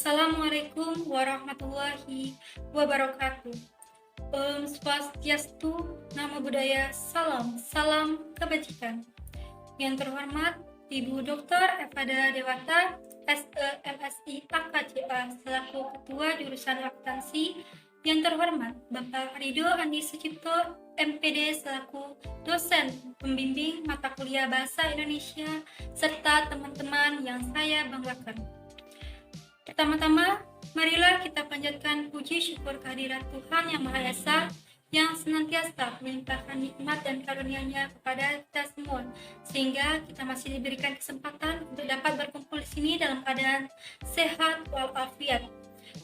Assalamualaikum warahmatullahi wabarakatuh. Om Swastiastu, Namo Buddhaya, salam kebajikan. Yang terhormat Ibu Dr. Evada Dewata, SEMSI AKCA selaku Ketua Jurusan Akuntansi. Yang terhormat Bapak Rido Andi Sucipto, MPD selaku dosen pembimbing mata kuliah Bahasa Indonesia, serta teman-teman yang saya banggakan. Pertama-tama, marilah kita panjatkan puji syukur kehadirat Tuhan Yang Maha Esa yang senantiasa melimpahkan nikmat dan karunia-Nya kepada kita semua, sehingga kita masih diberikan kesempatan untuk dapat berkumpul di sini dalam keadaan sehat walafiat.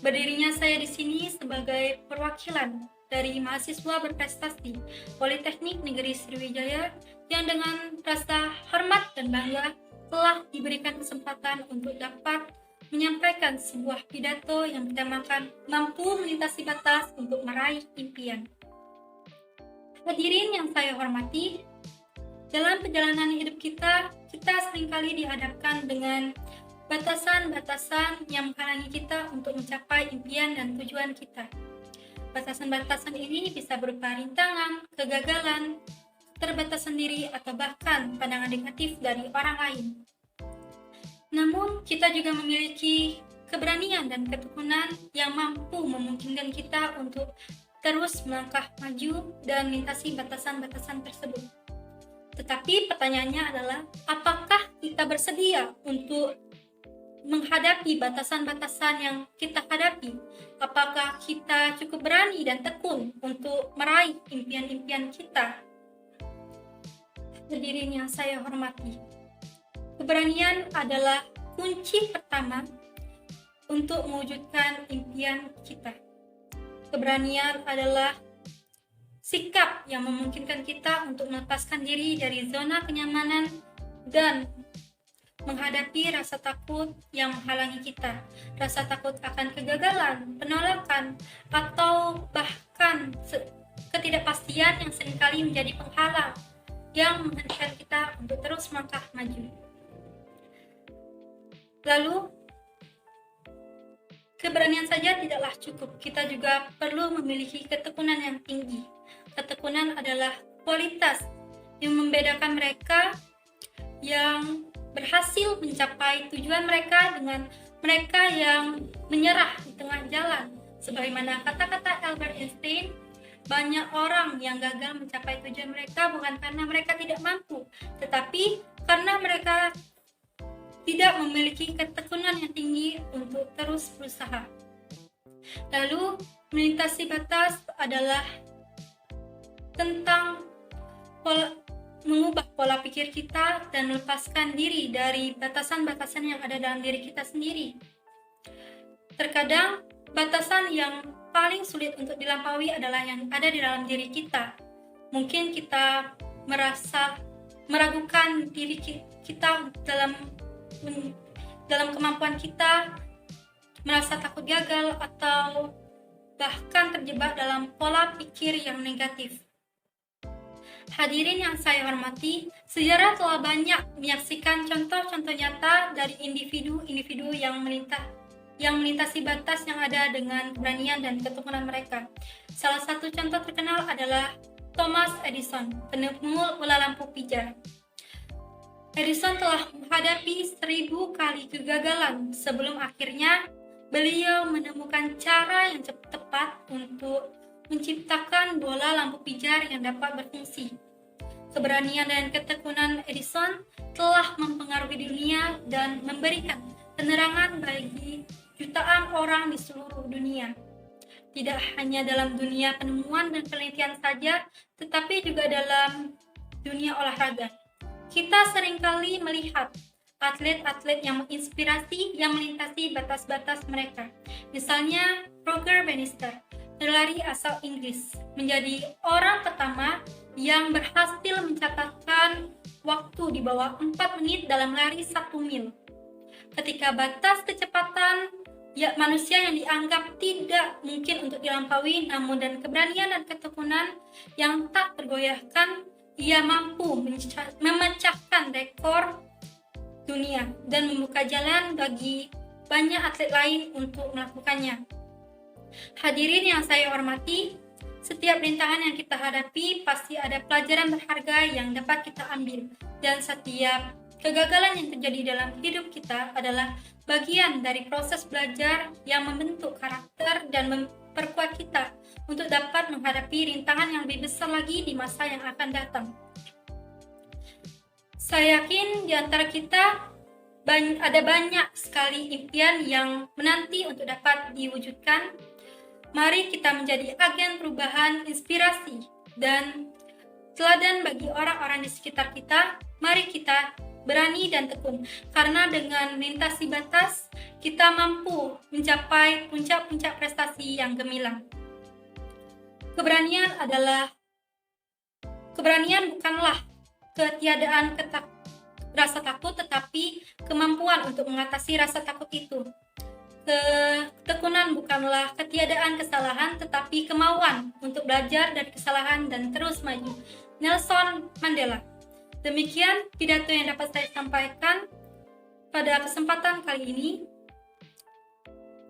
Berdirinya saya di sini sebagai perwakilan dari mahasiswa berprestasi Politeknik Negeri Sriwijaya yang dengan rasa hormat dan bangga telah diberikan kesempatan untuk dapat menyampaikan sebuah pidato yang bertemakan mampu melintasi batas untuk meraih impian. Hadirin yang saya hormati, dalam perjalanan hidup kita seringkali dihadapkan dengan batasan-batasan yang menghalangi kita untuk mencapai impian dan tujuan kita. Batasan-batasan ini bisa berupa rintangan, kegagalan, keterbatasan diri, atau bahkan pandangan negatif dari orang lain. Namun, kita juga memiliki keberanian dan ketekunan yang mampu memungkinkan kita untuk terus melangkah maju dan melintasi batasan-batasan tersebut. Tetapi pertanyaannya adalah, apakah kita bersedia untuk menghadapi batasan-batasan yang kita hadapi? Apakah kita cukup berani dan tekun untuk meraih impian-impian kita? Hadirin yang saya hormati, keberanian adalah kunci pertama untuk mewujudkan impian kita. Keberanian adalah sikap yang memungkinkan kita untuk melepaskan diri dari zona kenyamanan dan menghadapi rasa takut yang menghalangi kita. Rasa takut akan kegagalan, penolakan, atau bahkan ketidakpastian yang seringkali menjadi penghalang yang menghentikan kita untuk terus melangkah maju. Lalu, keberanian saja tidaklah cukup. Kita juga perlu memiliki ketekunan yang tinggi. Ketekunan adalah kualitas yang membedakan mereka yang berhasil mencapai tujuan mereka dengan mereka yang menyerah di tengah jalan. Sebagaimana kata-kata Albert Einstein, banyak orang yang gagal mencapai tujuan mereka bukan karena mereka tidak mampu, tetapi karena mereka tidak memiliki ketekunan yang tinggi untuk terus berusaha. Lalu, melintasi batas adalah tentang mengubah pola pikir kita dan melepaskan diri dari batasan-batasan yang ada dalam diri kita sendiri. Terkadang, batasan yang paling sulit untuk dilampaui adalah yang ada di dalam diri kita. Mungkin kita meragukan diri kita dalam kemampuan kita, merasa takut gagal, atau bahkan terjebak dalam pola pikir yang negatif. Hadirin yang saya hormati, sejarah telah banyak menyaksikan contoh-contoh nyata dari individu-individu yang melintasi batas yang ada dengan keberanian dan ketekunan mereka. Salah satu contoh terkenal adalah Thomas Edison, penemu bola lampu pijar. Edison telah menghadapi 1000 kali kegagalan sebelum akhirnya beliau menemukan cara yang tepat untuk menciptakan bola lampu pijar yang dapat berfungsi. Keberanian dan ketekunan Edison telah mempengaruhi dunia dan memberikan penerangan bagi jutaan orang di seluruh dunia. Tidak hanya dalam dunia penemuan dan penelitian saja, tetapi juga dalam dunia olahraga. Kita seringkali melihat atlet-atlet yang menginspirasi yang melintasi batas-batas mereka. Misalnya Roger Bannister, pelari asal Inggris, menjadi orang pertama yang berhasil mencatatkan waktu di bawah 4 menit dalam lari 1 mil. Ketika batas kecepatan manusia yang dianggap tidak mungkin untuk dilampaui, namun dengan keberanian dan ketekunan yang tak tergoyahkan, ia mampu memecahkan rekor dunia dan membuka jalan bagi banyak atlet lain untuk melakukannya. Hadirin yang saya hormati, setiap rintangan yang kita hadapi pasti ada pelajaran berharga yang dapat kita ambil, dan setiap kegagalan yang terjadi dalam hidup kita adalah bagian dari proses belajar yang membentuk karakter dan memperkuat kita untuk dapat menghadapi rintangan yang lebih besar lagi di masa yang akan datang. Saya yakin di antara kita ada banyak sekali impian yang menanti untuk dapat diwujudkan. Mari kita menjadi agen perubahan, inspirasi, dan teladan bagi orang-orang di sekitar kita. Mari kita berani dan tekun, karena dengan melintasi batas, kita mampu mencapai puncak-puncak prestasi yang gemilang. Keberanian bukanlah ketiadaan rasa takut, tetapi kemampuan untuk mengatasi rasa takut itu. Ketekunan bukanlah ketiadaan kesalahan, tetapi kemauan untuk belajar dari kesalahan dan terus maju. Nelson Mandela. Demikian pidato yang dapat saya sampaikan pada kesempatan kali ini.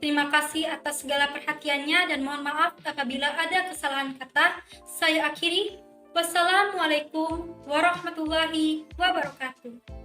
Terima kasih atas segala perhatiannya dan mohon maaf apabila ada kesalahan kata. Saya akhiri. Wassalamualaikum warahmatullahi wabarakatuh.